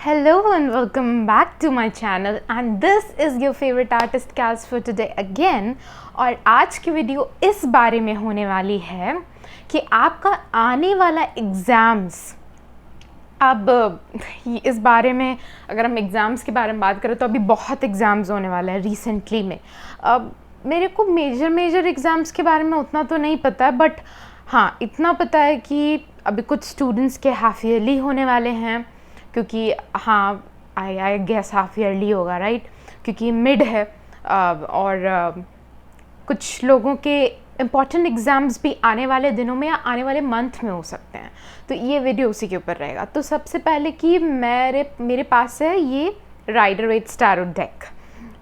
Hello and welcome back to my channel and this is your favorite artist Kaz for today again। और आज की video इस बारे में होने वाली है कि आपका आने वाला एग्ज़ाम्स, अब इस बारे में अगर हम एग्ज़ाम्स के बारे में बात करें तो अभी बहुत एग्ज़ाम्स होने वाला है रिसेंटली में। अब मेरे को मेजर एग्ज़ाम्स के बारे में उतना तो नहीं पता है, बट हाँ इतना पता है कि अभी कुछ स्टूडेंट्स के हाफ ईयरली होने वाले हैं, क्योंकि हाँ आई गेस हाफ ईयरली होगा राइट, क्योंकि मिड है। और कुछ लोगों के इम्पॉर्टेंट एग्ज़ाम्स भी आने वाले दिनों में या आने वाले मंथ में हो सकते हैं, तो ये वीडियो उसी के ऊपर रहेगा। तो सबसे पहले कि मेरे पास है ये राइडर वेट्स टैरो डेक।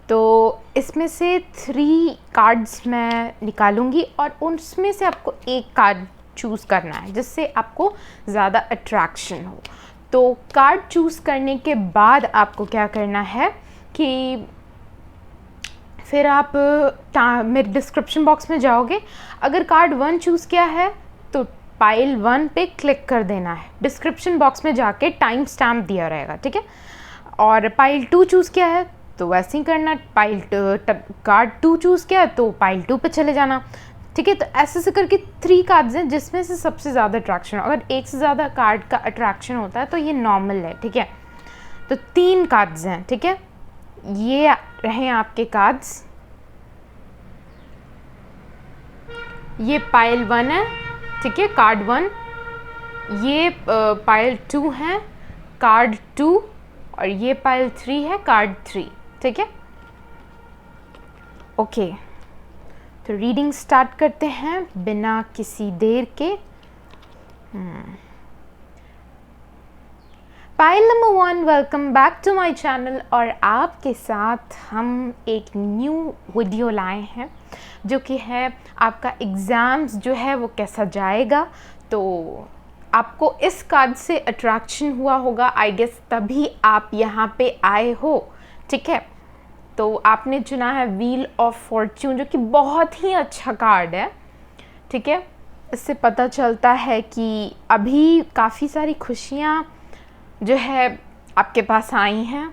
तो इसमें से 3 कार्ड्स मैं निकालूंगी और उसमें से आपको एक कार्ड चूज़ करना है जिससे आपको ज़्यादा अट्रैक्शन हो। तो कार्ड चूज़ करने के बाद आपको क्या करना है कि फिर आप मेरे डिस्क्रिप्शन बॉक्स में जाओगे। अगर कार्ड 1 चूज़ किया है तो पाइल 1 पे क्लिक कर देना है। डिस्क्रिप्शन बॉक्स में जाके टाइम स्टैम्प दिया रहेगा, ठीक है। और पाइल 2 चूज़ किया है तो वैसे ही करना। कार्ड 2 चूज़ किया है तो पाइल 2 पे चले जाना, ठीक है। तो ऐसे करके 3 कार्ड्स हैं जिसमें से सबसे ज़्यादा अट्रैक्शन हो। अगर एक से ज़्यादा कार्ड का अट्रैक्शन होता है तो ये नॉर्मल है, ठीक है। तो 3 कार्ड्स हैं, ठीक है। ये रहे आपके कार्ड्स। ये पाइल 1 है, ठीक है, कार्ड 1। ये पाइल 2 है, कार्ड 2। और ये पाइल 3 है, कार्ड 3, ठीक है। ओके, तो रीडिंग स्टार्ट करते हैं बिना किसी देर के। Pile number 1, welcome back to my channel. और आपके साथ हम एक न्यू वीडियो लाए हैं जो कि है आपका एग्ज़ाम्स जो है वो कैसा जाएगा। तो आपको इस कार्ड से अट्रैक्शन हुआ होगा आई गेस, तभी आप यहाँ पे आए हो, ठीक है। तो आपने चुना है व्हील ऑफ फॉर्च्यून जो कि बहुत ही अच्छा कार्ड है, ठीक है। इससे पता चलता है कि अभी काफ़ी सारी खुशियाँ जो है आपके पास आई हैं।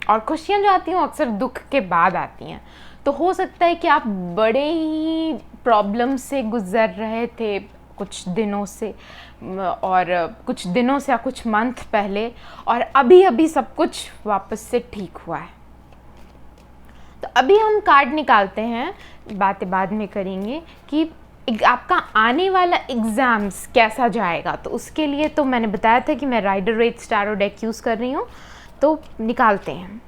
और खुशियाँ जो आती हैं वो अक्सर दुख के बाद आती हैं। तो हो सकता है कि आप बड़े ही प्रॉब्लम से गुज़र रहे थे कुछ दिनों से, और कुछ दिनों से या कुछ मंथ पहले, और अभी सब कुछ वापस से ठीक हुआ है। तो अभी हम कार्ड निकालते हैं, बातें बाद में करेंगे कि आपका आने वाला एग्ज़ाम्स कैसा जाएगा। तो उसके लिए तो मैंने बताया था कि मैं Rider Waite's tarot deck use कर रही हूँ। तो निकालते हैं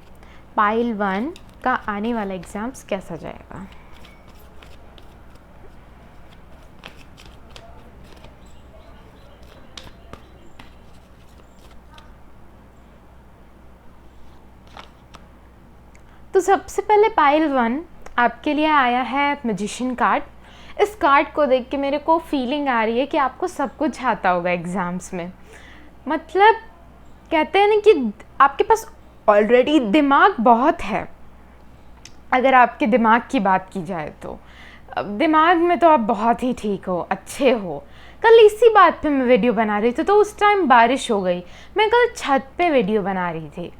पाइल 1 का आने वाला एग्ज़ाम्स कैसा जाएगा। तो सबसे पहले पाइल 1 आपके लिए आया है मैजिशियन कार्ड। इस कार्ड को देख के मेरे को फीलिंग आ रही है कि आपको सब कुछ आता होगा एग्ज़ाम्स में। मतलब कहते हैं ना कि आपके पास ऑलरेडी दिमाग बहुत है। अगर आपके दिमाग की बात की जाए तो दिमाग में तो आप बहुत ही ठीक हो, अच्छे हो। कल इसी बात पे मैं वीडियो बना रही थी तो उस टाइम बारिश हो गई। मैं कल छत पे वीडियो बना रही थी,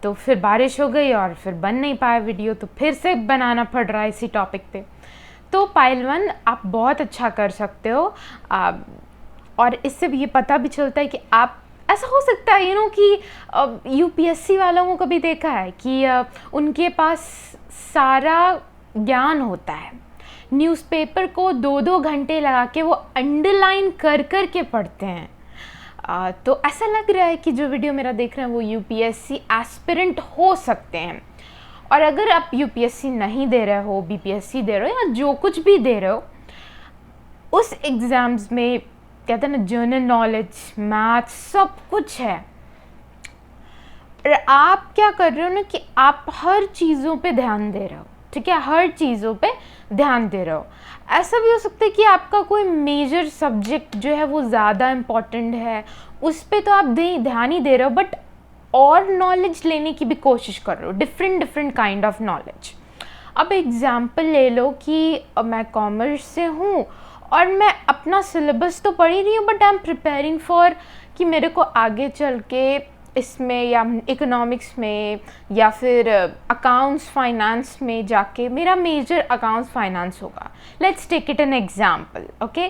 तो फिर बारिश हो गई और फिर बन नहीं पाया वीडियो, तो फिर से बनाना पड़ रहा है इसी टॉपिक पे। तो पाइल 1 आप बहुत अच्छा कर सकते हो। और इससे भी ये पता भी चलता है कि आप, ऐसा हो सकता है कि यूपीएससी वालों को कभी देखा है कि उनके पास सारा ज्ञान होता है। न्यूज़पेपर को 2-2 घंटे लगा के वो अंडरलाइन कर के पढ़ते हैं। तो ऐसा लग रहा है कि जो वीडियो मेरा देख रहे हैं वो यूपीएससी एस्पिरेंट हो सकते हैं। और अगर आप यूपीएससी नहीं दे रहे हो, बीपीएससी दे रहे हो या जो कुछ भी दे रहे हो, उस एग्ज़ाम्स में कहते हैं ना जनरल नॉलेज, मैथ, सब कुछ है। और आप क्या कर रहे हो ना कि आप हर चीज़ों पे ध्यान दे रहे हो, ठीक है, हर चीज़ों पे ध्यान दे रहे हो। ऐसा भी हो सकता है कि आपका कोई मेजर सब्जेक्ट जो है वो ज़्यादा इम्पॉर्टेंट है, उस पे तो आप ध्यान ही दे रहे हो, बट और नॉलेज लेने की भी कोशिश कर रहे हो, डिफरेंट काइंड ऑफ नॉलेज। अब एग्ज़ाम्पल ले लो कि मैं कॉमर्स से हूँ और मैं अपना सिलेबस तो पढ़ ही रही हूँ, but I am preparing for कि मेरे को आगे चल के इसमें या इकोनॉमिक्स में या फिर अकाउंट्स फाइनेंस में जाके मेरा मेजर अकाउंट्स फाइनेंस होगा। Let's take it an example, okay.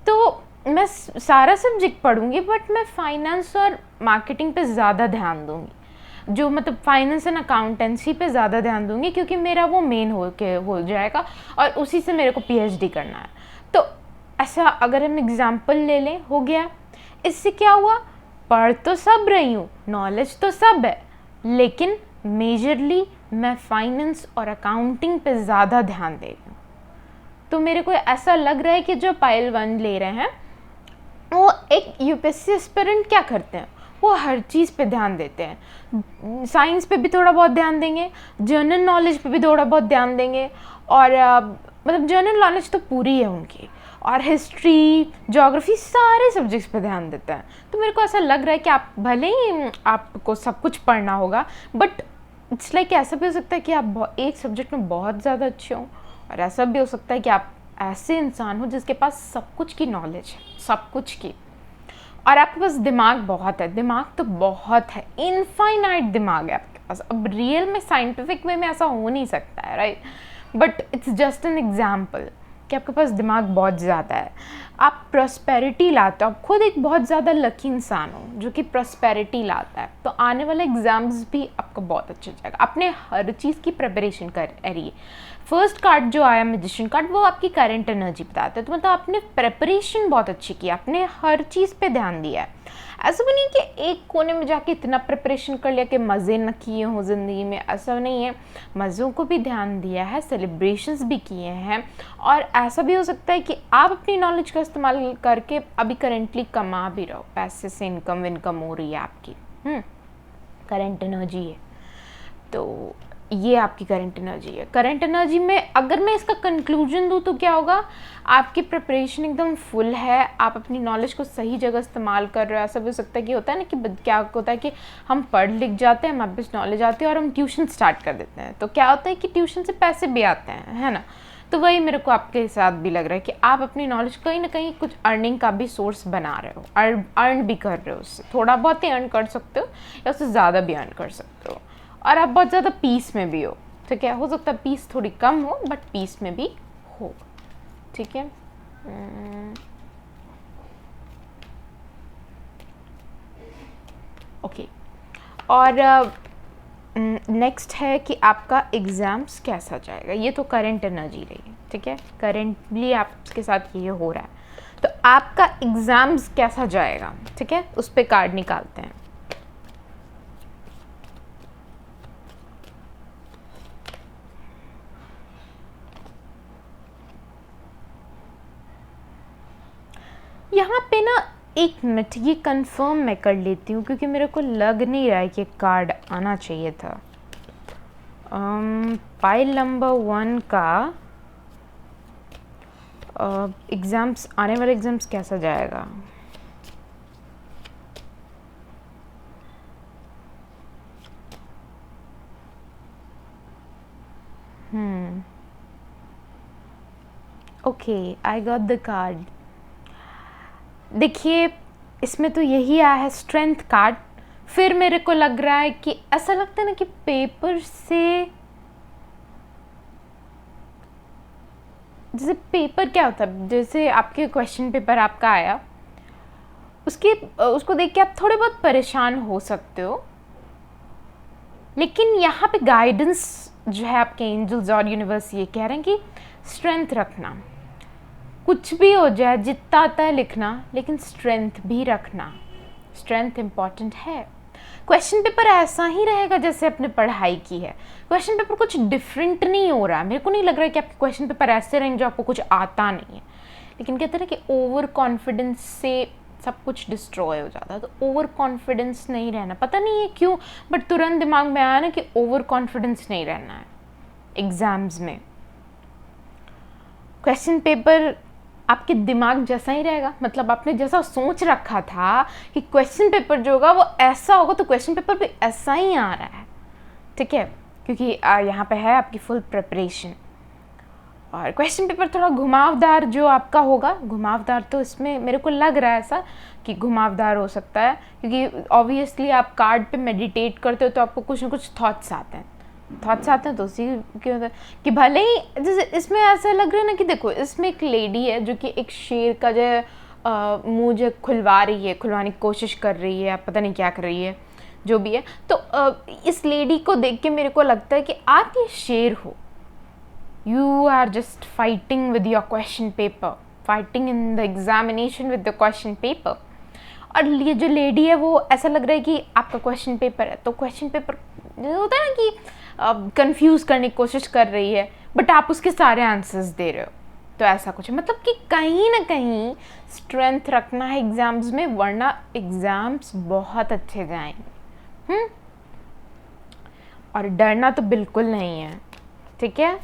तो मैं सारा सब्जेक्ट पढ़ूंगी बट मैं फाइनेंस और मार्केटिंग पे ज़्यादा ध्यान दूंगी, जो मतलब फाइनेंस एंड अकाउंटेंसी पे ज़्यादा ध्यान दूंगी, क्योंकि मेरा वो मेन हो जाएगा और उसी से मेरे को पीएचडी करना है। तो ऐसा अगर हम एग्जांपल ले लें, हो गया। इससे क्या हुआ, पढ़ तो सब रही हूँ, नॉलेज तो सब है, लेकिन मेजरली मैं फाइनेंस और अकाउंटिंग पे ज़्यादा ध्यान दे रही हूँ। तो मेरे को ऐसा लग रहा है कि जो पाइल 1 ले रहे हैं वो एक यूपीएससी एस्पिरेंट क्या करते हैं, वो हर चीज़ पे ध्यान देते हैं। साइंस पे भी थोड़ा बहुत ध्यान देंगे, जनरल नॉलेज पे भी थोड़ा बहुत ध्यान देंगे, और मतलब जनरल नॉलेज तो पूरी है उनकी, और हिस्ट्री, ज्योग्राफी, सारे सब्जेक्ट्स पे ध्यान देते हैं। तो मेरे को ऐसा लग रहा है कि आप भले ही आपको सब कुछ पढ़ना होगा, बट इट्स लाइक ऐसा भी हो सकता है कि आप एक सब्जेक्ट में बहुत ज़्यादा अच्छे हों, और ऐसा भी हो सकता है कि आप ऐसे इंसान हो जिसके पास सब कुछ की नॉलेज है, सब कुछ की, और आपके पास दिमाग बहुत है। दिमाग तो बहुत है, इनफाइनाइट दिमाग है आपके पास। अब रियल में साइंटिफिक वे में ऐसा हो नहीं सकता है, right, but it's just an example कि आपके पास दिमाग बहुत ज़्यादा है। आप प्रॉस्पेरिटी लाते हो, आप खुद एक बहुत ज़्यादा लकी इंसान हो जो कि प्रॉस्पेरिटी लाता है, तो आने वाले एग्ज़ाम्स भी आपका बहुत अच्छा जाएगा। आपने हर चीज़ की प्रिपरेशन कर रही है। फर्स्ट कार्ड जो आया मैजिशियन कार्ड, वो आपकी करंट एनर्जी बताता है, तो मतलब आपने प्रिपरेशन बहुत अच्छी की, आपने हर चीज़ पे ध्यान दिया है। ऐसा भी नहीं कि एक कोने में जाके इतना प्रिपरेशन कर लिया कि मज़े न किए हों ज़िंदगी में, ऐसा नहीं है। मज़ों को भी ध्यान दिया है, सेलिब्रेशंस भी किए हैं, और ऐसा भी हो सकता है कि आप अपनी नॉलेज का इस्तेमाल करके अभी करेंटली कमा भी रहो, पैसे से इनकम हो रही है आपकी, करंट एनर्जी है। तो ये आपकी करंट एनर्जी है। करंट एनर्जी में अगर मैं इसका कंक्लूजन दूँ तो क्या होगा, आपकी प्रिपरेशन एकदम फुल है, आप अपनी नॉलेज को सही जगह इस्तेमाल कर रहे हो। ऐसा भी हो सकता है कि होता है ना कि क्या होता है कि हम पढ़ लिख जाते हैं, हमारे पास नॉलेज आती है और हम ट्यूशन स्टार्ट कर देते हैं, तो क्या होता है कि ट्यूशन से पैसे भी आते हैं, है ना। तो वही मेरे को आपके साथ भी लग रहा है कि आप अपनी नॉलेज कहीं ना कहीं कुछ अर्निंग का भी सोर्स बना रहे हो, अर्न भी कर रहे हो उससे। थोड़ा बहुत ही अर्न कर सकते हो या उससे ज़्यादा भी अर्न कर सकते हो, और आप बहुत ज़्यादा पीस में भी हो, ठीक है। हो सकता है पीस थोड़ी कम हो, बट पीस में भी हो, ठीक है। ओके, और नेक्स्ट है कि आपका एग्ज़ाम्स कैसा जाएगा। ये तो करंट एनर्जी रही, ठीक है, करेंटली आपके साथ ये हो रहा है, तो आपका एग्ज़ाम्स कैसा जाएगा, ठीक है, उस पर कार्ड निकालते हैं। यहाँ पे ना एक मिनट, ये कंफर्म मैं कर लेती हूँ क्योंकि मेरे को लग नहीं रहा है कि कार्ड आना चाहिए था। पाइल नंबर 1 का एग्ज़ाम्स, आने वाले एग्ज़ाम्स कैसा जाएगा। Okay, I got the card. देखिए, इसमें तो यही आया है, स्ट्रेंथ कार्ड। फिर मेरे को लग रहा है कि ऐसा लगता है ना कि पेपर से, जैसे पेपर क्या होता है, जैसे आपके क्वेश्चन पेपर आपका आया, उसको देख के आप थोड़े बहुत परेशान हो सकते हो, लेकिन यहाँ पे गाइडेंस जो है आपके एंजल्स और यूनिवर्स ये कह रहे हैं कि स्ट्रेंथ रखना, कुछ भी हो जाए, जितना आता है लिखना, लेकिन स्ट्रेंथ भी रखना। स्ट्रेंथ इम्पॉर्टेंट है। क्वेश्चन पेपर ऐसा ही रहेगा जैसे आपने पढ़ाई की है, क्वेश्चन पेपर कुछ डिफरेंट नहीं हो रहा है। मेरे को नहीं लग रहा है कि आपके क्वेश्चन पेपर ऐसे रहेंगे जो आपको कुछ आता नहीं है, लेकिन कहते हैं कि ओवर कॉन्फिडेंस से सब कुछ डिस्ट्रॉय हो जाता है। तो ओवर कॉन्फिडेंस नहीं रहना, पता नहीं है क्यों, बट तुरंत दिमाग में आया ना कि ओवर कॉन्फिडेंस नहीं रहना है एग्जाम्स में। क्वेश्चन पेपर आपके दिमाग जैसा ही रहेगा, मतलब आपने जैसा सोच रखा था कि क्वेश्चन पेपर जो होगा वो ऐसा होगा, तो क्वेश्चन पेपर भी ऐसा ही आ रहा है, ठीक है, क्योंकि यहाँ पे है आपकी फुल प्रिपरेशन। और क्वेश्चन पेपर थोड़ा घुमावदार जो आपका होगा, घुमावदार तो इसमें मेरे को लग रहा है ऐसा कि घुमावदार हो सकता है, क्योंकि ऑब्वियसली आप कार्ड पे मेडिटेट करते हो तो आपको कुछ ना कुछ थॉट्स आते हैं, तो उसी के होता है कि भले ही जैसे इसमें ऐसा लग रहा है ना कि देखो इसमें एक लेडी है जो कि एक शेर का जो मुँह जो खुलवाने की कोशिश कर रही है, आप पता नहीं क्या कर रही है, जो भी है। तो इस लेडी को देख के मेरे को लगता है कि आप ये शेर हो, you are just fighting with your question paper, fighting in the examination with the question paper। और ये जो लेडी है वो ऐसा लग रहा है कि आपका क्वेश्चन पेपर है, तो क्वेश्चन पेपर होता है ना कि कंफ्यूज करने की कोशिश कर रही है, बट आप उसके सारे आंसर्स दे रहे हो, तो ऐसा कुछ है। मतलब कि कहीं ना कहीं स्ट्रेंथ रखना है एग्जाम्स में, वरना एग्जाम्स बहुत अच्छे जाएंगे। और डरना तो बिल्कुल नहीं है, ठीक है।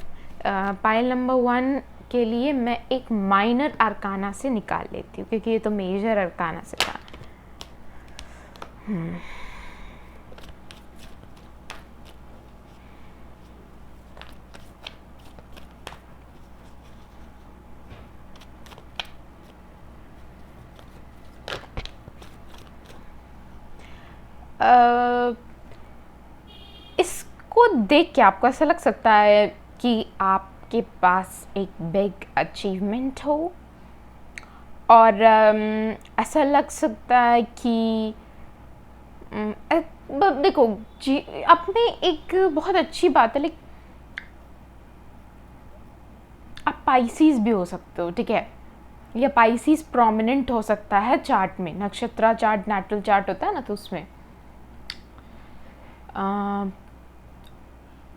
पाइल नंबर 1 के लिए मैं एक माइनर अरकाना से निकाल लेती हूँ, क्योंकि ये तो मेजर अरकाना से था। इसको देख के आपको ऐसा लग सकता है कि आपके पास एक बिग अचीवमेंट हो, और ऐसा लग सकता है कि देखो जी, आप में एक बहुत अच्छी बात है, लेकिन आप पाइसीज भी हो सकते हो, ठीक है, या पाइसीज प्रोमिनेंट हो सकता है चार्ट में, नक्षत्र चार्ट, नेटल चार्ट होता है ना, तो उसमें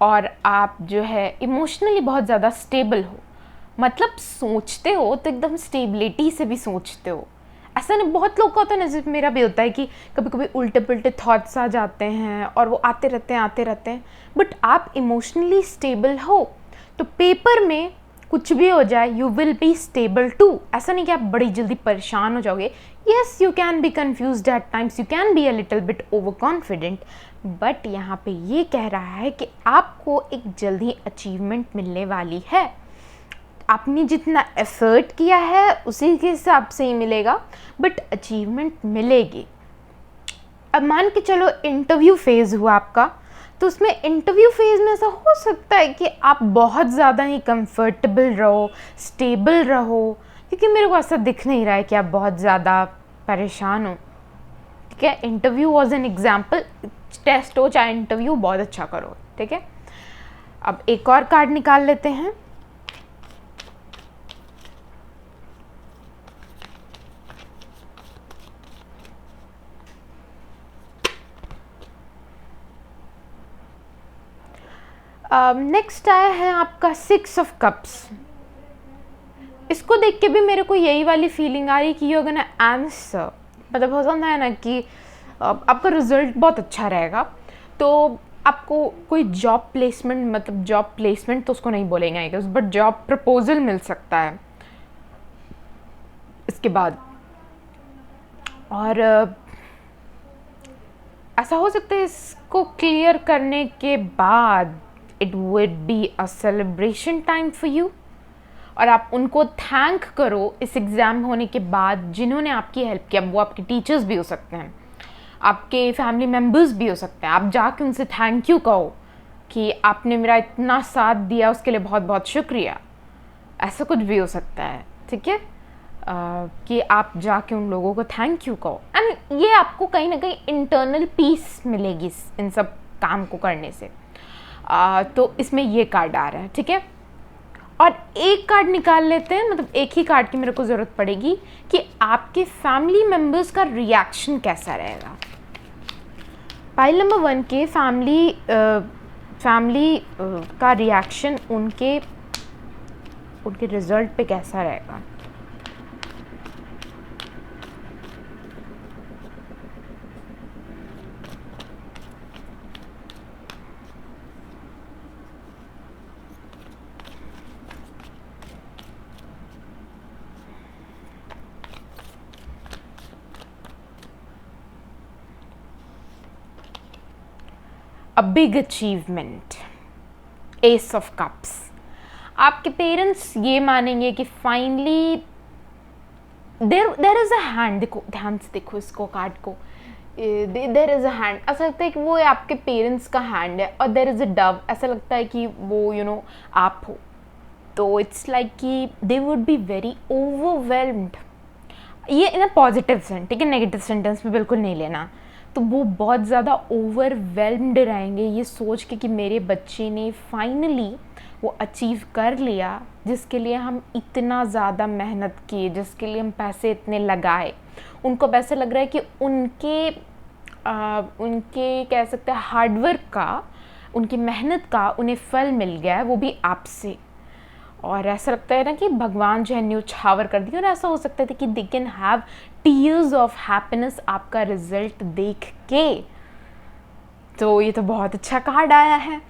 और आप जो है इमोशनली बहुत ज़्यादा स्टेबल हो, मतलब सोचते हो तो एकदम स्टेबिलिटी से भी सोचते हो। ऐसा नहीं, बहुत लोग का होता है ना, जैसे मेरा भी होता है कि कभी कभी उल्टे पुल्टे थॉट्स आ जाते हैं और वो आते रहते हैं, बट आप इमोशनली स्टेबल हो तो पेपर में कुछ भी हो जाए you will be stable too. ऐसा नहीं कि आप बड़ी जल्दी परेशान हो जाओगे। Yes, you can be confused at times, you can be a little bit overconfident, but यहाँ पे ये कह रहा है कि आपको एक जल्दी अचीवमेंट मिलने वाली है। आपने जितना एफर्ट किया है उसी के हिसाब से ही मिलेगा, बट अचीवमेंट मिलेगी। अब मान के चलो इंटरव्यू फेज़ हुआ आपका, तो उसमें इंटरव्यू फेज़ में ऐसा हो सकता है कि आप बहुत ज़्यादा ही कंफर्टेबल रहो, स्टेबल रहो, क्योंकि मेरे को ऐसा दिख नहीं रहा है कि आप बहुत ज़्यादा परेशान हो, ठीक है। Interview was an example, test हो चाहे इंटरव्यू, बहुत अच्छा करो, ठीक है। अब एक और कार्ड निकाल लेते हैं। नेक्स्ट आया है आपका 6 ऑफ कप्स। इसको देख के भी मेरे को यही वाली फीलिंग आ रही कि यू आर गोना आंसर, मतलब हो सकता है ना कि आपका रिजल्ट बहुत अच्छा रहेगा, तो आपको कोई जॉब प्लेसमेंट, मतलब जॉब प्लेसमेंट तो उसको नहीं बोलेंगे I guess, but job proposal मिल सकता है इसके बाद। और ऐसा हो सकता है इसको क्लियर करने के बाद it would be a celebration time for you, और आप उनको थैंक करो इस एग्ज़ाम होने के बाद जिन्होंने आपकी हेल्प किया। वो आपके टीचर्स भी हो सकते हैं, आपके फैमिली मेम्बर्स भी हो सकते हैं। आप जाके उनसे थैंक यू कहो कि आपने मेरा इतना साथ दिया, उसके लिए बहुत बहुत शुक्रिया। ऐसा कुछ भी हो सकता है, ठीक है, कि आप जाके उन लोगों को थैंक यू कहो, एंड ये आपको कहीं ना कहीं इंटरनल पीस मिलेगी इन सब काम को करने से। तो इसमें ये कार्ड आ रहा है, ठीक है। और एक कार्ड निकाल लेते हैं, मतलब एक ही कार्ड की मेरे को ज़रूरत पड़ेगी कि आपके फैमिली मेम्बर्स का रिएक्शन कैसा रहेगा। पाइल नंबर 1 के फैमिली का रिएक्शन उनके रिजल्ट पे कैसा रहेगा। A big achievement, Ace of Cups। आपके पेरेंट्स ये मानेंगे कि finally there is a hand, देखो ध्यान से देखो इसको कार्ड को, देर इज़ अ हैंड, ऐसा लगता है कि वो आपके पेरेंट्स का हैंड है, और देर इज़ अ डव, ऐसा लगता है कि वो आप हो। तो इट्स लाइक कि they would be very overwhelmed, ये इन अ पॉजिटिव सेंस, ठीक है, नेगेटिव सेंटेंस में बिल्कुल नहीं लेना। तो वो बहुत ज़्यादा ओवरवेल्म्ड रहेंगे ये सोच के कि मेरे बच्चे ने फाइनली वो अचीव कर लिया जिसके लिए हम इतना ज़्यादा मेहनत किए, जिसके लिए हम पैसे इतने लगाए। उनको ऐसा लग रहा है कि उनके कह सकते हैं हार्डवर्क का, उनकी मेहनत का उन्हें फल मिल गया है, वो भी आपसे। और ऐसा लगता है ना कि भगवान जो है न्यौछावर कर दिया, और ऐसा हो सकता है कि they can have tears of happiness आपका रिजल्ट देख के। तो ये तो बहुत अच्छा कार्ड आया है,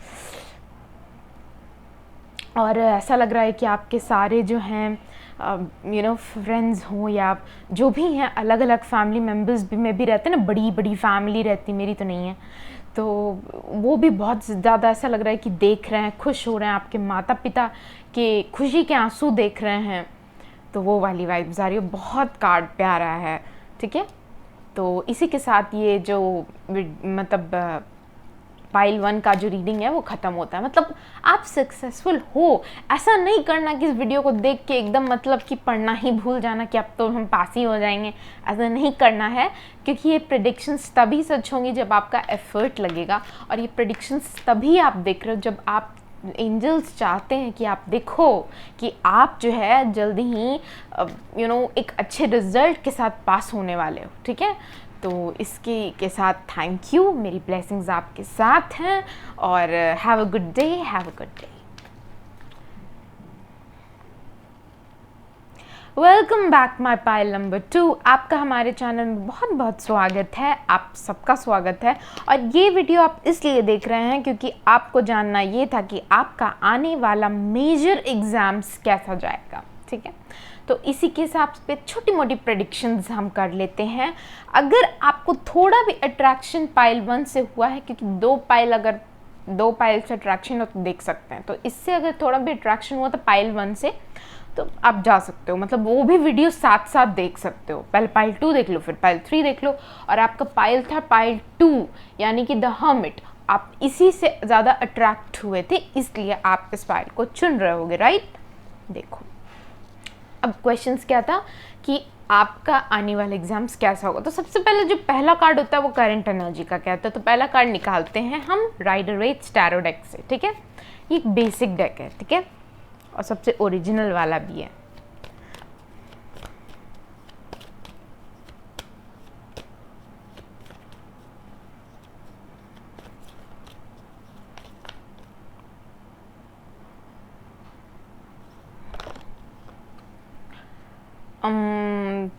और ऐसा लग रहा है कि आपके सारे जो हैं फ्रेंड्स हों या जो भी हैं, अलग अलग फैमिली मेम्बर्स भी में भी रहते हैं ना, बड़ी बड़ी फैमिली रहती, मेरी तो नहीं है, तो वो भी बहुत ज़्यादा ऐसा लग रहा है कि देख रहे हैं, खुश हो रहे हैं, आपके माता पिता के खुशी के आंसू देख रहे हैं। तो वो वाली वाइब्स आ रही है, बहुत कार्ड प्यारा है, ठीक है। तो इसी के साथ ये जो मतलब पाइल 1 का जो रीडिंग है वो ख़त्म होता है। मतलब आप सक्सेसफुल हो, ऐसा नहीं करना कि इस वीडियो को देख के एकदम मतलब कि पढ़ना ही भूल जाना कि अब तो हम पास ही हो जाएंगे, ऐसा नहीं करना है, क्योंकि ये प्रेडिक्शंस तभी सच होंगी जब आपका एफर्ट लगेगा, और ये प्रेडिक्शंस तभी आप देख रहे हो जब आप एंजल्स चाहते हैं कि आप देखो कि आप जो है जल्दी ही एक अच्छे रिजल्ट के साथ पास होने वाले हो, ठीक है। तो इसके के साथ थैंक यू, मेरी ब्लेसिंग्स आपके साथ हैं, और have a good day, have a good day. Welcome back my pile number 2। आपका हमारे चैनल में बहुत बहुत स्वागत है, आप सबका स्वागत है। और ये वीडियो आप इसलिए देख रहे हैं क्योंकि आपको जानना ये था कि आपका आने वाला मेजर एग्ज़ाम्स कैसा जाएगा, ठीक है। तो इसी के हिसाब पे छोटी मोटी प्रेडिक्शंस हम कर लेते हैं। अगर आपको थोड़ा भी अट्रैक्शन पाइल 1 से हुआ है, क्योंकि अगर दो पाइल से अट्रैक्शन हो तो देख सकते हैं, तो इससे अगर थोड़ा भी अट्रैक्शन हुआ तो पाइल 1 से, तो आप जा सकते हो, मतलब वो भी वीडियो साथ साथ देख सकते हो। पहले पाइल 2 देख लो, फिर पाइल 3 देख लो, और आपका पाइल था पाइल 2 यानी कि द हर्मिट, आप इसी से ज़्यादा अट्रैक्ट हुए थे, इसलिए आप इस पाइल को चुन रहे होगे, राइट। देखो अब क्वेश्चंस क्या था कि आपका आने वाला एग्जाम्स कैसा होगा। तो सबसे पहले जो पहला कार्ड होता है वो करंट एनर्जी का कहता है। तो पहला कार्ड निकालते हैं हम राइडर वेट टैरो डेक से, ठीक है। ये एक बेसिक डेक है, ठीक है, और सबसे ओरिजिनल वाला भी है।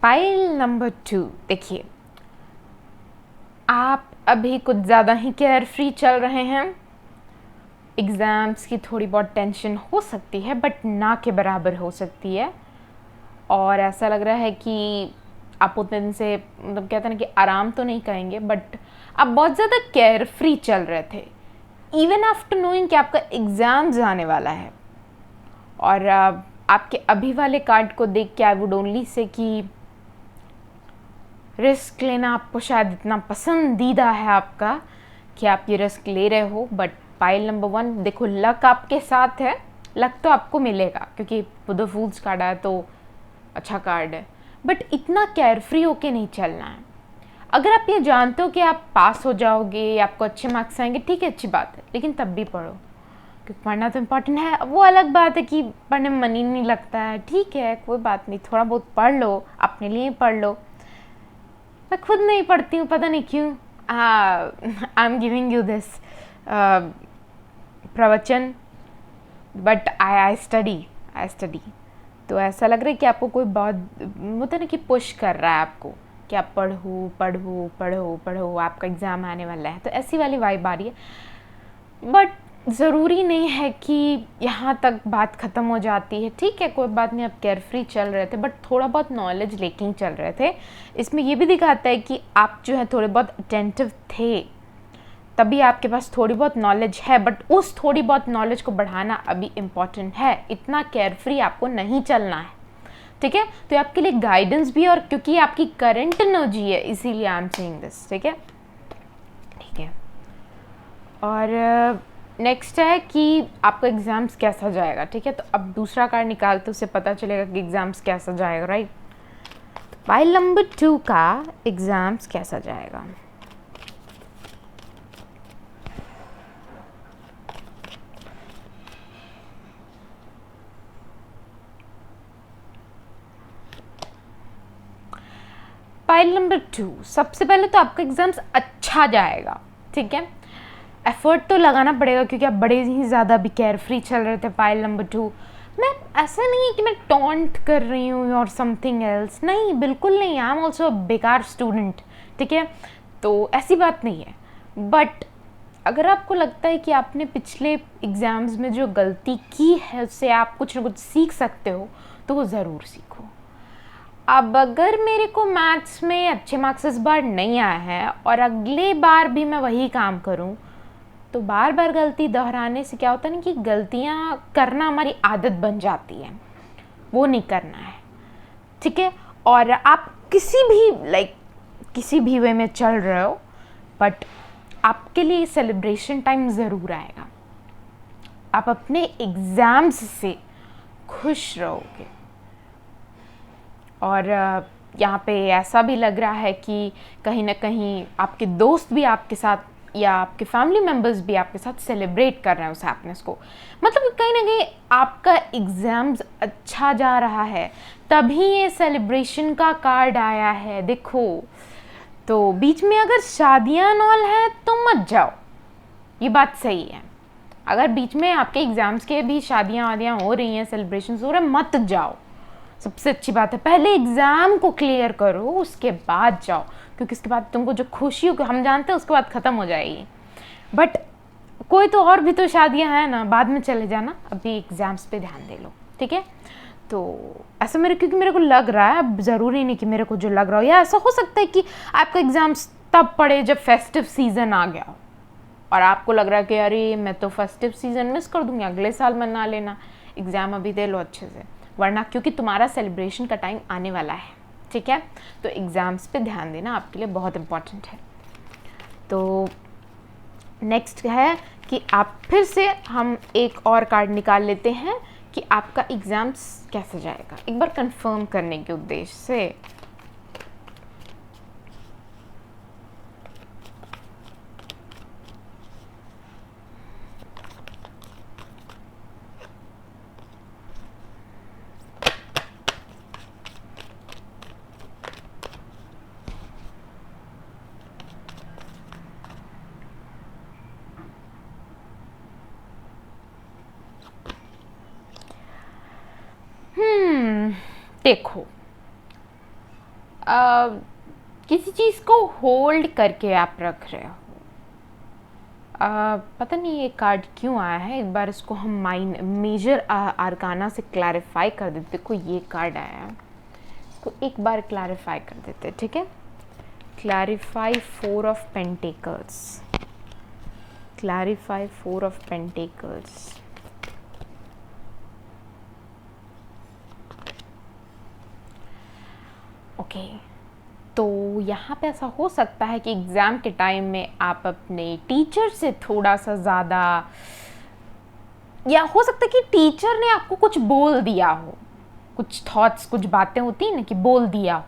पाइल नंबर 2, देखिए आप अभी कुछ ज़्यादा ही केयर फ्री चल रहे हैं। एग्ज़ाम्स की थोड़ी बहुत टेंशन हो सकती है, बट ना के बराबर हो सकती है, और ऐसा लग रहा है कि आप उतने दिन से मतलब कहते हैं ना कि आराम तो नहीं करेंगे, बट आप बहुत ज़्यादा केयर फ्री चल रहे थे इवन आफ्टर नोइंग कि आपका एग्ज़ाम्स आने वाला है। और आपके अभी वाले कार्ड को देख के आई वुड ओनली से कि रिस्क लेना आपको शायद इतना पसंदीदा है आपका कि आप ये रिस्क ले रहे हो। बट पाइल नंबर 1 देखो, लक आपके साथ है, लक तो आपको मिलेगा क्योंकि द फूल्स कार्ड है तो अच्छा कार्ड है, बट इतना केयर फ्री होके नहीं चलना है। अगर आप ये जानते हो कि आप पास हो जाओगे या आपको अच्छे मार्क्स आएंगे, ठीक है, अच्छी बात है, लेकिन तब भी पढ़ो, क्योंकि पढ़ना तो इम्पॉर्टेंट है। वो अलग बात है कि पढ़ने में मन ही नहीं लगता है, ठीक है, कोई बात नहीं, थोड़ा बहुत पढ़ लो, अपने लिए पढ़ लो। मैं खुद नहीं पढ़ती हूँ, पता नहीं क्यों। I am giving you this प्रवचन, बट आई स्टडी। तो ऐसा लग रहा है कि आपको कोई बहुत होता है ना कि पुश कर रहा है आपको कि आप पढ़ो, आपका एग्ज़ाम आने वाला है, तो ऐसी वाली वाइब आ रही है। बट ज़रूरी नहीं है कि यहाँ तक बात ख़त्म हो जाती है, ठीक है, कोई बात नहीं, आप केयर फ्री चल रहे थे, बट थोड़ा बहुत नॉलेज लेके ही चल रहे थे। इसमें ये भी दिखाता है कि आप जो है थोड़े बहुत अटेंटिव थे। तभी आपके पास थोड़ी बहुत नॉलेज है, बट उस थोड़ी बहुत नॉलेज को बढ़ाना अभी इम्पॉर्टेंट है। इतना केयरफ्री आपको नहीं चलना है, ठीक है। तो ये आपके लिए गाइडेंस भी है, और क्योंकि आपकी करंट एनर्जी है इसीलिए आई एम सेइंग दिस, ठीक है, ठीक है। और नेक्स्ट है कि आपका एग्ज़ाम्स कैसा जाएगा, ठीक है। तो अब दूसरा कार्ड निकालते उससे पता चलेगा कि एग्ज़ाम्स कैसा जाएगा, राइट। तो पाइल नंबर 2 का एग्ज़ाम्स कैसा जाएगा। पाइल नंबर 2, सबसे पहले तो आपका एग्ज़ाम्स अच्छा जाएगा, ठीक है। एफर्ट तो लगाना पड़ेगा क्योंकि आप बड़े ही ज़्यादा भी केयरफ्री चल रहे थे। पाइल नंबर 2, मैं ऐसा नहीं है कि मैं टॉन्ट कर रही हूँ और समथिंग एल्स, नहीं, बिल्कुल नहीं। आई एम ऑल्सो बेकार स्टूडेंट, ठीक है, तो ऐसी बात नहीं है। बट अगर आपको लगता है कि आपने पिछले एग्ज़ाम्स में जो गलती की है उससे आप कुछ ना कुछ सीख सकते हो, तो वो ज़रूर सीखो। अब अगर मेरे को मैथ्स में अच्छे मार्क्स इस बार नहीं आए हैं और अगले बार भी मैं वही काम करूं, तो बार बार गलती दोहराने से क्या होता है ना कि गलतियां करना हमारी आदत बन जाती है, वो नहीं करना है, ठीक है। और आप किसी भी वे में चल रहे हो, बट आपके लिए सेलिब्रेशन टाइम ज़रूर आएगा। आप अपने एग्ज़ाम्स से खुश रहोगे। और यहाँ पे ऐसा भी लग रहा है कि कहीं ना कहीं आपके दोस्त भी आपके साथ या आपके फैमिली मेम्बर्स भी आपके साथ सेलिब्रेट कर रहे हैं उस हैप्पीनेस को। मतलब कहीं ना कहीं आपका एग्ज़ाम्स अच्छा जा रहा है, तभी ये सेलिब्रेशन का कार्ड आया है, देखो। तो बीच में अगर शादियाँ नॉल है तो मत जाओ, ये बात सही है। अगर बीच में आपके एग्ज़ाम्स के भी शादियाँ वादियाँ हो रही हैं, सेलिब्रेशन हो रहे हैं, मत जाओ। सबसे अच्छी बात है पहले एग्ज़ाम को क्लियर करो, उसके बाद जाओ, क्योंकि उसके बाद तुमको जो खुशी हो, हम जानते हैं, उसके बाद ख़त्म हो जाएगी। बट कोई तो और भी तो शादियां हैं ना, बाद में चले जाना, अभी एग्ज़ाम्स पे ध्यान दे लो, ठीक है। तो ऐसा क्योंकि मेरे को लग रहा है, अब ज़रूरी नहीं कि मेरे को जो लग रहा हो, या ऐसा हो सकता है कि आपका एग्ज़ाम्स तब पड़े जब फेस्टिव सीज़न आ गया हो और आपको लग रहा है कि अरे मैं तो फेस्टिव सीज़न मिस कर दूँगी, अगले साल मना लेना, एग्ज़ाम अभी दे लो अच्छे से, वरना क्योंकि तुम्हारा सेलिब्रेशन का टाइम आने वाला है, ठीक है। तो एग्ज़ाम्स पे ध्यान देना आपके लिए बहुत इम्पॉर्टेंट है। तो नेक्स्ट है कि आप फिर से हम एक और कार्ड निकाल लेते हैं कि आपका एग्ज़ाम्स कैसे जाएगा, एक बार कंफर्म करने के उद्देश्य से। देखो, किसी चीज़ को होल्ड करके आप रख रहे हो, पता नहीं ये कार्ड क्यों आया है, एक बार इसको हम मेजर आर्काना से क्लैरिफाई कर देते। देखो ये कार्ड आया है, इसको एक बार क्लैरिफाई कर देते, ठीक है। Clarify 4 of pentacles, clarify 4 of pentacles. Okay, तो यहाँ पे ऐसा हो सकता है कि एग्ज़ाम के टाइम में आप अपने टीचर से थोड़ा सा ज़्यादा, या हो सकता है कि टीचर ने आपको कुछ बोल दिया हो, कुछ थॉट्स, कुछ बातें होती हैं ना कि बोल दिया हो,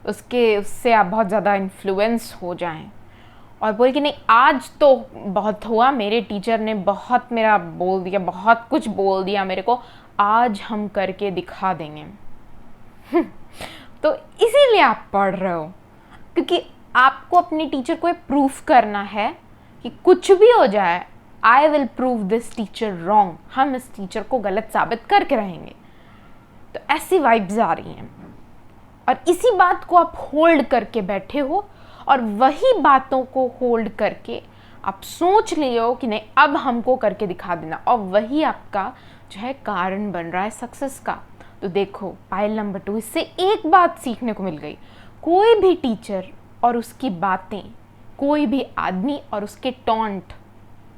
उससे आप बहुत ज़्यादा इन्फ्लुएंस हो जाएं और बोल कि नहीं आज तो बहुत हुआ, मेरे टीचर ने बहुत मेरा बोल दिया, बहुत कुछ बोल दिया मेरे को, आज हम करके दिखा देंगे। तो इसीलिए आप पढ़ रहे हो, क्योंकि आपको अपने टीचर को प्रूफ करना है कि कुछ भी हो जाए, I will prove this teacher wrong, हम इस टीचर को गलत साबित करके रहेंगे। तो ऐसी वाइब्स आ रही हैं और इसी बात को आप होल्ड करके बैठे हो, और वही बातों को होल्ड करके आप सोच लिए हो कि नहीं अब हमको करके दिखा देना, और वही आपका जो है कारण बन रहा है सक्सेस का। तो देखो पाइल नंबर 2, इससे एक बात सीखने को मिल गई, कोई भी टीचर और उसकी बातें कोई भी आदमी और उसके टॉन्ट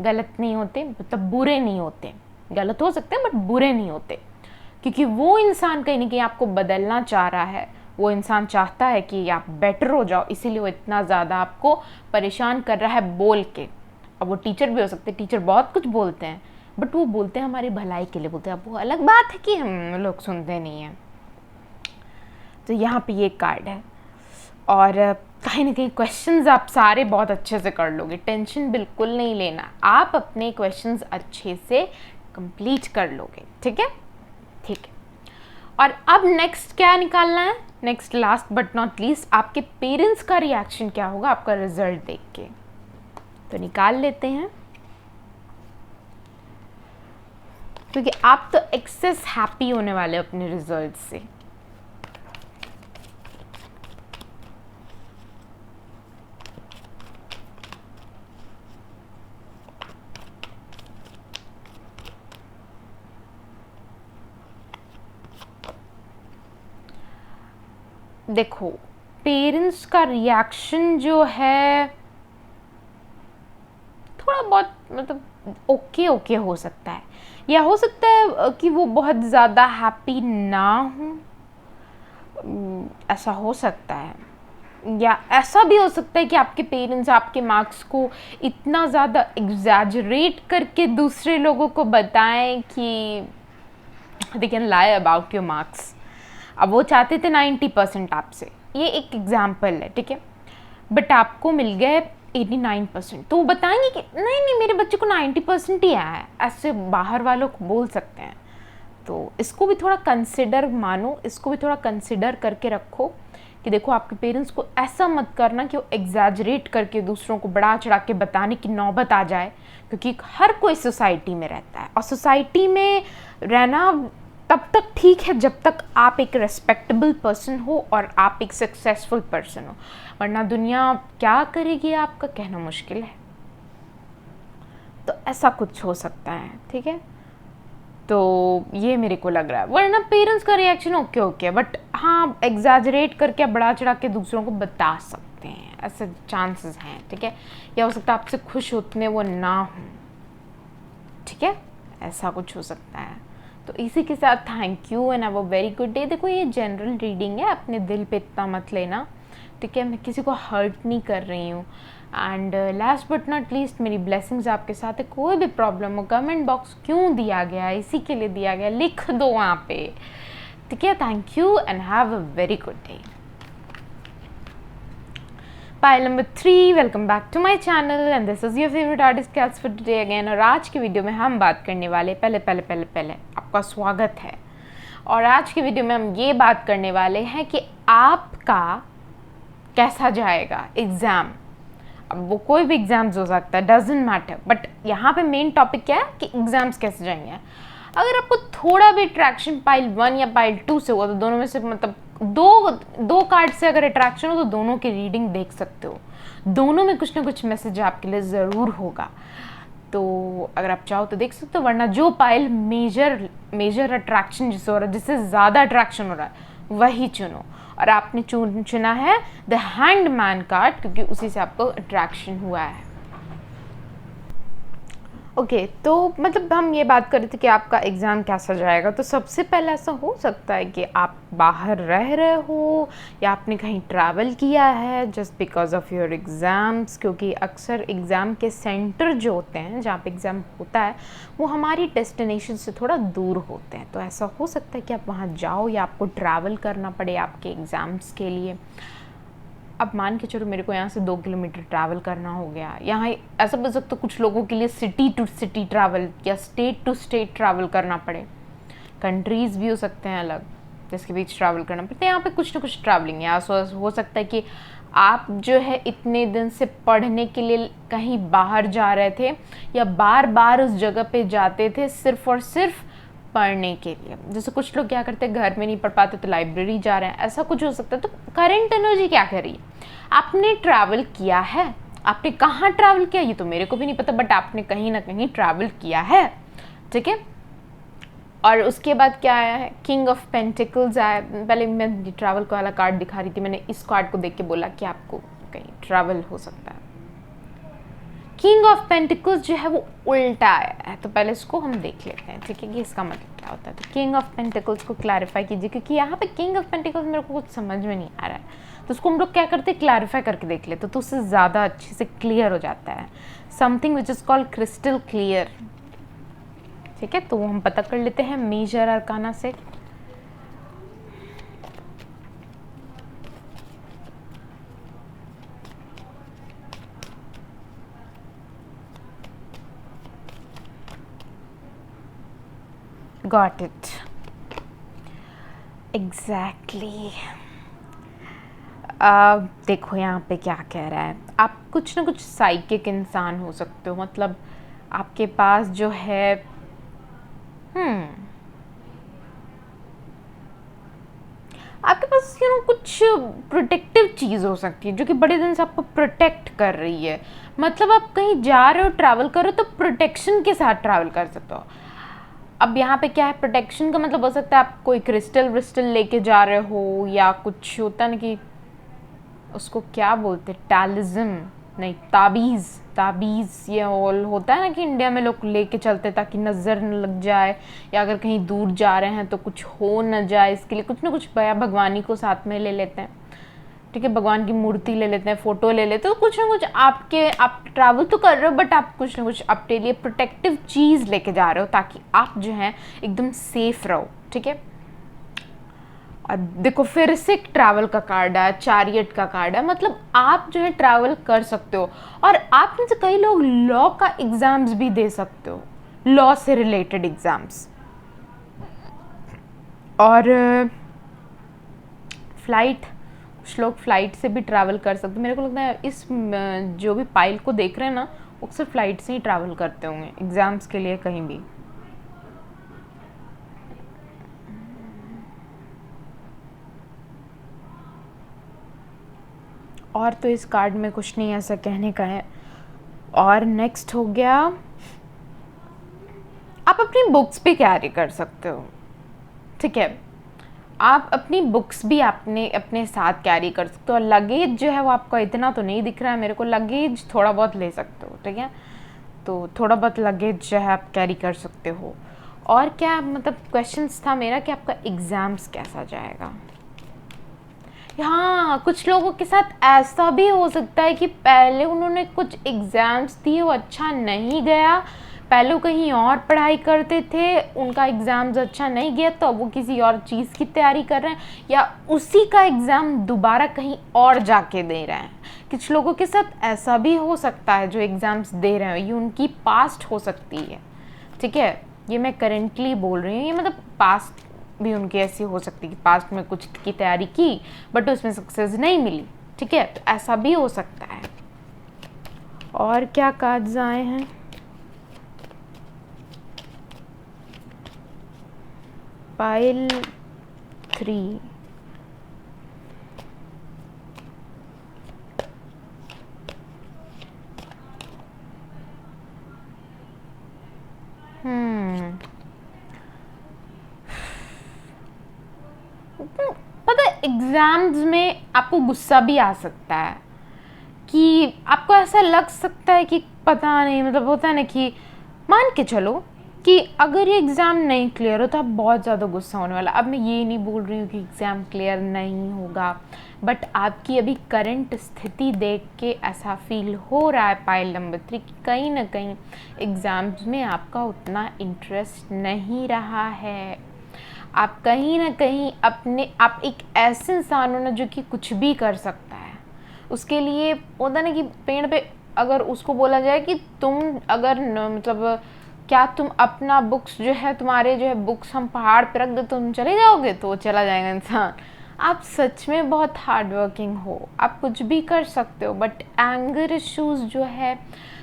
गलत नहीं होते, मतलब बुरे नहीं होते। गलत हो सकते हैं बट बुरे नहीं होते, क्योंकि वो इंसान कहीं ना कहीं आपको बदलना चाह रहा है। वो इंसान चाहता है कि आप बेटर हो जाओ, इसीलिए वो इतना ज़्यादा आपको परेशान कर रहा है बोल के। अब वो टीचर भी हो सकते हैं, टीचर बहुत कुछ बोलते हैं बट वो बोलते हैं हमारी भलाई के लिए बोलते हैं। अब वो अलग बात है कि हम लोग सुनते नहीं हैं। तो यहाँ पे ये कार्ड है, और कहीं ना कहीं क्वेश्चंस आप सारे बहुत अच्छे से कर लोगे, टेंशन बिल्कुल नहीं लेना, आप अपने क्वेश्चंस अच्छे से कंप्लीट कर लोगे। ठीक है, ठीक है। और अब नेक्स्ट क्या निकालना है, next last but not least, आपके पेरेंट्स का रिएक्शन क्या होगा आपका रिजल्ट देख के। तो निकाल लेते हैं, क्योंकि आप तो एक्सेस हैप्पी होने वाले अपने रिजल्ट से। देखो, पेरेंट्स का रिएक्शन जो है थोड़ा बहुत मतलब ओके ओके हो सकता है, या हो सकता है कि वो बहुत ज़्यादा हैप्पी ना हो, ऐसा हो सकता है। या ऐसा भी हो सकता है कि आपके पेरेंट्स आपके मार्क्स को इतना ज़्यादा एग्जैजरेट करके दूसरे लोगों को बताएं कि they can lie about your marks. अब वो चाहते थे 90% आपसे, ये एक एग्जाम्पल है, ठीक है, बट आपको मिल गए 89%, तो वो बताएंगे कि नहीं नहीं मेरे बच्चे को 90% ही आया है, ऐसे बाहर वालों को बोल सकते हैं। तो इसको भी थोड़ा कंसिडर मानो, इसको भी थोड़ा कंसिडर करके रखो कि देखो आपके पेरेंट्स को ऐसा मत करना कि वो एग्जैजरेट करके दूसरों को बढ़ा चढ़ा के बताने की नौबत आ जाए, क्योंकि हर कोई सोसाइटी में रहता है और सोसाइटी में रहना तब तक ठीक है जब तक आप एक रेस्पेक्टेबल पर्सन हो और आप एक सक्सेसफुल पर्सन हो, वरना दुनिया क्या करेगी आपका कहना मुश्किल है। तो ऐसा कुछ हो सकता है, ठीक है। तो ये मेरे को लग रहा है, वरना पेरेंट्स का रिएक्शन ओके ओके, बट हाँ एग्जैजरेट करके बढ़ा चढ़ा के दूसरों को बता सकते हैं, ऐसे चांसेस हैं, ठीक है। या हो सकता है आपसे खुश उतने वो ना हो, ठीक है, ऐसा कुछ हो सकता है। तो इसी के साथ thank you and have a very good day. देखो ये जनरल रीडिंग है, अपने दिल पे इतना मत लेना, ठीक है, मैं किसी को हर्ट नहीं कर रही हूँ। And last but not least, मेरी ब्लेसिंग्स आपके साथ है। कोई भी प्रॉब्लम हो, कमेंट बॉक्स क्यों दिया गया, इसी के लिए दिया गया, लिख दो वहाँ पे, ठीक है। Thank you and have a very good day. Pile number 3, welcome back to my channel and this is your favourite artist cats for today again. और आज की वीडियो में हम बात करने वाले, पहले आपका स्वागत है। और आज की वीडियो में हम ये बात करने वाले हैं कि आपका कैसा जाएगा एग्ज़ाम। अब वो कोई भी एग्ज़ाम्स हो सकता है, डजेंट मैटर, बट यहाँ पे मेन टॉपिक क्या है कि एग्ज़ाम्स कैसे जाएंगे। अगर आपको थोड़ा भी अट्रैक्शन पाइल 1 या पाइल 2 से हुआ तो दोनों में से मतलब दो कार्ड से अगर अट्रैक्शन हो तो दोनों की रीडिंग देख सकते हो, दोनों में कुछ ना कुछ मैसेज आपके लिए ज़रूर होगा। तो अगर आप चाहो तो देख सकते हो, वरना जो पाइल मेजर अट्रैक्शन जिससे हो रहा है, जिससे ज़्यादा अट्रैक्शन हो रहा है वही चुनो। और आपने चुना है द हैंग्ड मैन कार्ड, क्योंकि उसी से आपको अट्रैक्शन हुआ है। ओके, तो मतलब हम ये बात कर रहे थे कि आपका एग्ज़ाम कैसा जाएगा। तो सबसे पहले ऐसा हो सकता है कि आप बाहर रह रहे हो या आपने कहीं ट्रैवल किया है just because of your exams, क्योंकि अक्सर एग्ज़ाम के सेंटर जो होते हैं जहाँ पे एग्ज़ाम होता है वो हमारी डेस्टिनेशन से थोड़ा दूर होते हैं। तो ऐसा हो सकता है कि आप वहाँ जाओ या आपको ट्रैवल करना पड़े आपके एग्ज़ाम्स के लिए। अब मान के चलो मेरे को यहाँ से 2 किलोमीटर ट्रैवल करना हो गया, यहाँ ऐसा बोल सकते कुछ लोगों के लिए सिटी टू सिटी ट्रैवल या स्टेट टू स्टेट ट्रैवल करना पड़े, कंट्रीज़ भी हो सकते हैं अलग जिसके बीच ट्रैवल करना पड़ता है। यहाँ पे कुछ ना कुछ ट्रैवलिंग है। हो सकता है कि आप जो है इतने दिन से पढ़ने के लिए कहीं बाहर जा रहे थे या बार बार उस जगह पे जाते थे सिर्फ और सिर्फ पढ़ने के लिए। जैसे कुछ लोग क्या करते हैं, घर में नहीं पढ़ पाते तो लाइब्रेरी जा रहे हैं, ऐसा कुछ हो सकता है। तो करंट एनर्जी क्या कर रही है, आपने ट्रैवल किया है, आपने कहाँ ट्रैवल किया ये तो मेरे को भी नहीं पता, बट आपने कहीं ना कहीं ट्रैवल किया है, ठीक है। और उसके बाद क्या आया है, किंग ऑफ पेंटिकल्स आया। पहले मैं ट्रैवल वाला कार्ड दिखा रही थी, मैंने इस कार्ड को देख के बोला कि आपको कहीं ट्रैवल हो सकता है, किंग ऑफ पेंटिकल्स जो है वो उल्टा आया है, तो पहले इसको हम देख लेते हैं, ठीक है, कि इसका मतलब क्या होता है। तो किंग ऑफ पेंटिकल्स को क्लैरिफाई कीजिए, क्योंकि यहाँ पे किंग ऑफ पेंटिकल्स मेरे को कुछ समझ में नहीं आ रहा है, तो उसको हम लोग क्या करते हैं, क्लैरिफाई करके देख लेते, तो उससे ज़्यादा अच्छे से क्लियर हो जाता है। Something which is called crystal clear, ठीक है, तो वो हम पता कर लेते हैं मेजर अरकाना से। Got it. Exactly. देखो यहाँ पे क्या कह रहा है, आप कुछ ना कुछ साइकिक इंसान हो सकते हो, मतलब आपके पास जो है आपके पास कुछ प्रोटेक्टिव चीज़ हो सकती है जो कि बड़े दिन से आपको प्रोटेक्ट कर रही है। मतलब आप कहीं जा रहे हो, ट्रैवल कर रहे हो, तो प्रोटेक्शन के साथ ट्रैवल कर सकते हो। अब यहाँ पे क्या है, प्रोटेक्शन का मतलब हो सकता है आप कोई क्रिस्टल विस्टल लेके जा रहे हो, या कुछ होता है ना कि उसको क्या बोलते हैं, टैलिज्म नहीं, ताबीज़ ये ऑल होता है ना कि इंडिया में लोग लेके चलते ताकि नज़र न लग जाए, या अगर कहीं दूर जा रहे हैं तो कुछ हो न जाए, इसके लिए कुछ ना कुछ बया भगवानी को साथ में ले लेते हैं, ठीक है, भगवान की मूर्ति ले लेते हैं, फ़ोटो ले लेते हैं, तो कुछ ना कुछ आप ट्रैवल तो कर रहे हो, बट आप कुछ ना कुछ अपने लिए प्रोटेक्टिव चीज़ लेके जा रहे हो ताकि आप जो है एकदम सेफ रहो, ठीक है। और देखो फिर से ट्रैवल का कार्ड है, चैरियट का कार्ड है, मतलब आप जो है ट्रैवल कर सकते हो, और आप में से कई लोग लॉ का एग्ज़ाम्स भी दे सकते हो, लॉ से रिलेटेड एग्ज़ाम्स। और फ्लाइट, कुछ लोग फ्लाइट से भी ट्रैवल कर सकते हैं। मेरे को लगता है इस जो भी पाइल को देख रहे हैं ना, वो अक्सर फ्लाइट से ही ट्रैवल करते होंगे एग्ज़ाम्स के लिए कहीं भी। और तो इस कार्ड में कुछ नहीं ऐसा कहने का है। और नेक्स्ट हो गया, आप अपनी बुक्स भी कैरी कर सकते हो, ठीक है, आप अपनी बुक्स भी अपने साथ कैरी कर सकते हो। और लगेज जो है वो आपको इतना तो नहीं दिख रहा है मेरे को, लगेज थोड़ा बहुत ले सकते हो, ठीक है, तो थोड़ा बहुत लगेज जो है आप कैरी कर सकते हो। और क्या मतलब क्वेश्चंस था मेरा कि आपका एग्ज़ाम्स कैसा जाएगा। हाँ, कुछ लोगों के साथ ऐसा भी हो सकता है कि पहले उन्होंने कुछ एग्ज़ाम्स दिए, वो अच्छा नहीं गया, पहले वो कहीं और पढ़ाई करते थे, उनका एग्ज़ाम्स अच्छा नहीं गया, तो अब वो किसी और चीज़ की तैयारी कर रहे हैं, या उसी का एग्ज़ाम दोबारा कहीं और जाके दे रहे हैं। कुछ लोगों के साथ ऐसा भी हो सकता है जो एग्ज़ाम्स दे रहे हैं, ये उनकी पास्ट हो सकती है, ठीक है, ये मैं करेंटली बोल रही हूँ, ये मतलब पास्ट भी उनकी ऐसी हो सकती है कि पास्ट में कुछ की तैयारी की बट उसमें सक्सेस नहीं मिली, ठीक है, तो ऐसा भी हो सकता है। और क्या कार्ड्स आए हैं, पाइल 3, पता है एग्ज़ाम्स में आपको गुस्सा भी आ सकता है, कि आपको ऐसा लग सकता है कि पता नहीं, मतलब होता है ना कि मान के चलो कि अगर ये एग्ज़ाम नहीं क्लियर हो तो आप बहुत ज़्यादा गुस्सा होने वाला। अब मैं ये नहीं बोल रही हूँ कि एग्ज़ाम क्लियर नहीं होगा, बट आपकी अभी करंट स्थिति देख के ऐसा फील हो रहा है पाइल नंबर 3 कि कहीं ना कहीं एग्ज़ाम्स में आपका उतना इंटरेस्ट नहीं रहा है। आप कहीं ना कहीं आप एक ऐसे इंसान हो ना जो कि कुछ भी कर सकता है, उसके लिए होता ना कि पेड़ पे अगर उसको बोला जाए कि तुम अगर मतलब क्या तुम अपना बुक्स जो है, तुम्हारे जो है बुक्स हम पहाड़ पे रख दे तो तुम चले जाओगे, तो वो चला जाएगा इंसान। आप सच में बहुत हार्ड वर्किंग हो, आप कुछ भी कर सकते हो, बट एंगर इश्यूज़ जो है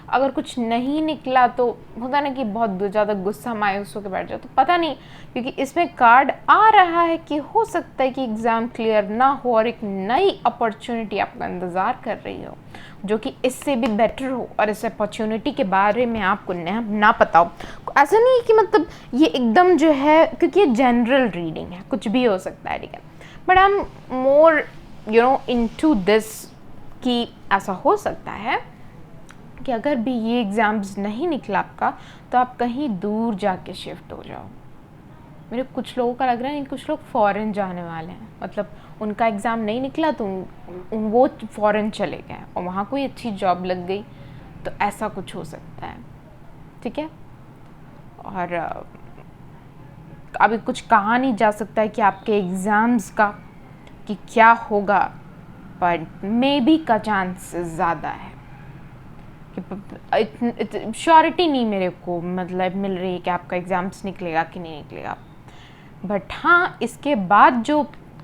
अगर कुछ नहीं निकला तो होता ना कि बहुत ज़्यादा गुस्सा मायूस होकर बैठ जाओ, तो पता नहीं, क्योंकि इसमें कार्ड आ रहा है कि हो सकता है कि एग्ज़ाम क्लियर ना हो और एक नई अपॉर्चुनिटी आपका इंतज़ार कर रही हो जो कि इससे भी बेटर हो, और इस अपॉर्चुनिटी के बारे में आपको ना पता हो। ऐसा नहीं है कि मतलब ये एकदम जो है, क्योंकि ये जनरल रीडिंग है, कुछ भी हो सकता है, ठीक है, but I am more into this कि ऐसा हो सकता है कि अगर भी ये एग्ज़ाम्स नहीं निकला आपका तो आप कहीं दूर जाके शिफ्ट हो जाओ। मेरे कुछ लोगों का लग रहा है कुछ लोग फ़ॉरेन जाने वाले हैं, मतलब उनका एग्ज़ाम नहीं निकला तो वो फ़ॉरेन चले गए और वहाँ कोई अच्छी जॉब लग गई, तो ऐसा कुछ हो सकता है, ठीक है। और अभी कुछ कहा नहीं जा सकता है कि आपके एग्ज़ाम्स का कि क्या होगा, पर मे बी का चांस ज़्यादा है कि श्योरिटी नहीं मेरे को मतलब मिल रही है कि आपका एग्ज़ाम्स निकलेगा कि नहीं निकलेगा। बट हाँ, इसके बाद जो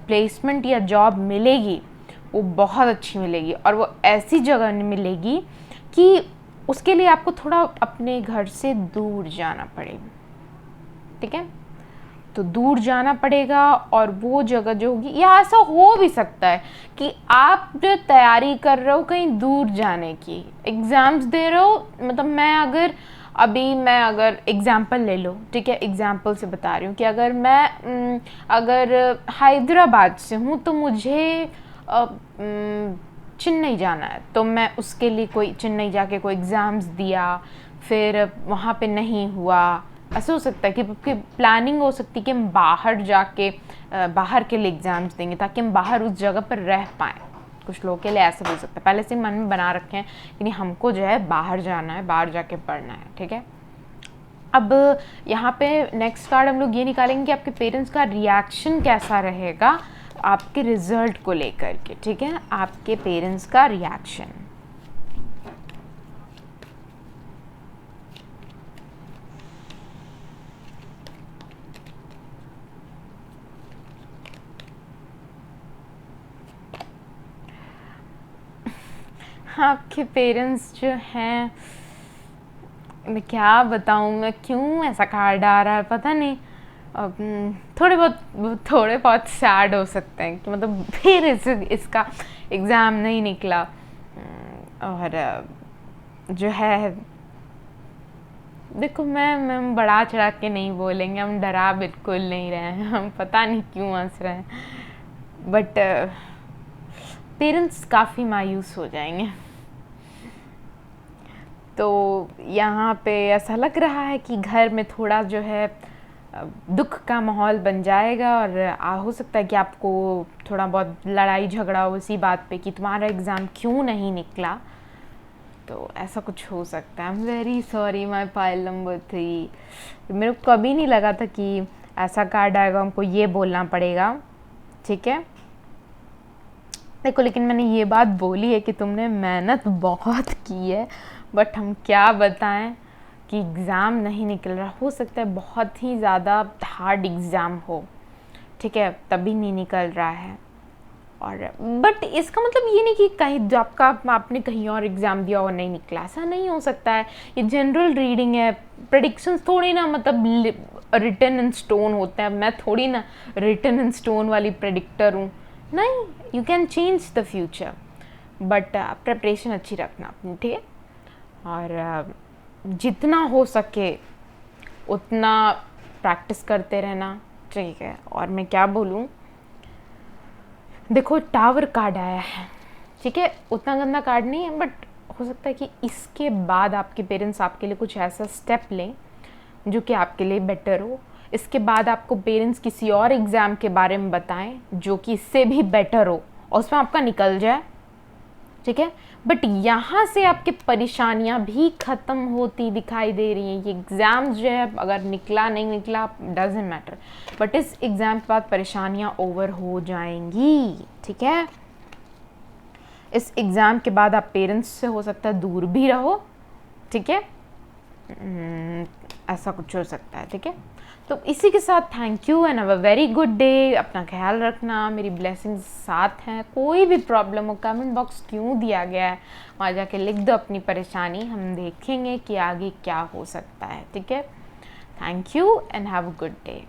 प्लेसमेंट या जॉब मिलेगी वो बहुत अच्छी मिलेगी और वो ऐसी जगह मिलेगी कि उसके लिए आपको थोड़ा अपने घर से दूर जाना पड़ेगा, ठीक है। तो दूर जाना पड़ेगा और वो जगह जो होगी, या ऐसा हो भी सकता है कि आप जो तैयारी कर रहे हो कहीं दूर जाने की, एग्ज़ाम्स दे रहे हो, मतलब मैं अगर एग्ज़ाम्पल ले लो, ठीक है, एग्ज़ाम्पल से बता रही हूँ कि अगर मैं अगर हैदराबाद से हूँ तो मुझे चेन्नई जाना है, तो मैं उसके लिए कोई चेन्नई जाके कोई एग्ज़ाम्स दिया, फिर वहाँ पे नहीं हुआ। ऐसा हो सकता है कि प्लानिंग हो सकती है कि हम बाहर जाके बाहर के लिए एग्ज़ाम्स देंगे ताकि हम बाहर उस जगह पर रह पाएँ। कुछ लोगों के लिए ऐसा भी हो सकता है, पहले से मन में बना रखे हैं कि नहीं हमको जो है बाहर जाना है, बाहर जाके पढ़ना है, ठीक है। अब यहाँ पे नेक्स्ट कार्ड हम लोग ये निकालेंगे कि आपके पेरेंट्स का रिएक्शन कैसा रहेगा आपके रिज़ल्ट को लेकर के, ठीक है, आपके पेरेंट्स का रिएक्शन। आपके पेरेंट्स जो हैं, मैं क्या बताऊँ, मैं क्यों ऐसा कार्ड आ रहा है पता नहीं। थोड़े बहुत सैड हो सकते हैं कि मतलब फिर इसका एग्ज़ाम नहीं निकला। और जो है देखो, मैं बढ़ा चढ़ा के नहीं बोलेंगे, हम डरा बिल्कुल नहीं रहे हैं, हम पता नहीं क्यों हंस रहे हैं, बट पेरेंट्स काफ़ी मायूस हो जाएंगे। तो यहाँ पे ऐसा लग रहा है कि घर में थोड़ा जो है दुख का माहौल बन जाएगा और हो सकता है कि आपको थोड़ा बहुत लड़ाई झगड़ा हो इसी बात पे कि तुम्हारा एग्ज़ाम क्यों नहीं निकला। तो ऐसा कुछ हो सकता है। I am very sorry my pile number 3। मेरे को कभी नहीं लगा था कि ऐसा कार्ड आएगा, हमको ये बोलना पड़ेगा, ठीक है। देखो, लेकिन मैंने ये बात बोली है कि तुमने मेहनत बहुत की है, बट हम क्या बताएं कि एग्ज़ाम नहीं निकल रहा। हो सकता है बहुत ही ज़्यादा हार्ड एग्ज़ाम हो, ठीक है, तभी नहीं निकल रहा है। और बट इसका मतलब ये नहीं कि कहीं आपने कहीं और एग्ज़ाम दिया और नहीं निकला, ऐसा नहीं हो सकता है। ये जनरल रीडिंग है, प्रेडिक्शंस थोड़ी ना मतलब रिटन इन स्टोन होते हैं। मैं थोड़ी ना रिटन इन स्टोन वाली प्रेडिक्टर हूँ, नहीं। You can change the future, but preparation अच्छी रखना अपनी, ठीक है। और जितना हो सके उतना प्रैक्टिस करते रहना, ठीक है। और मैं क्या बोलूँ, देखो टावर कार्ड आया है, ठीक है, उतना गंदा कार्ड नहीं है, बट हो सकता है कि इसके बाद आपके पेरेंट्स आपके लिए कुछ ऐसा स्टेप लें जो कि आपके लिए बेटर हो। इसके बाद आपको पेरेंट्स किसी और एग्ज़ाम के बारे में बताएं जो कि इससे भी बेटर हो और उसमें आपका निकल जाए, ठीक है। बट यहाँ से आपकी परेशानियाँ भी ख़त्म होती दिखाई दे रही हैं। ये एग्ज़ाम्स जो है अगर निकला नहीं निकला डजेंट मैटर, बट इस एग्ज़ाम के बाद परेशानियाँ ओवर हो जाएंगी, ठीक है। इस एग्ज़ाम के बाद आप पेरेंट्स से हो सकता है दूर भी रहो, ठीक है, ऐसा कुछ हो सकता है, ठीक है। तो इसी के साथ thank you and have a very good day. अपना ख्याल रखना, मेरी ब्लेसिंग्स साथ हैं। कोई भी प्रॉब्लम हो, कमेंट बॉक्स क्यों दिया गया है वहाँ जाके लिख दो अपनी परेशानी, हम देखेंगे कि आगे क्या हो सकता है, ठीक है। Thank you and have a good day.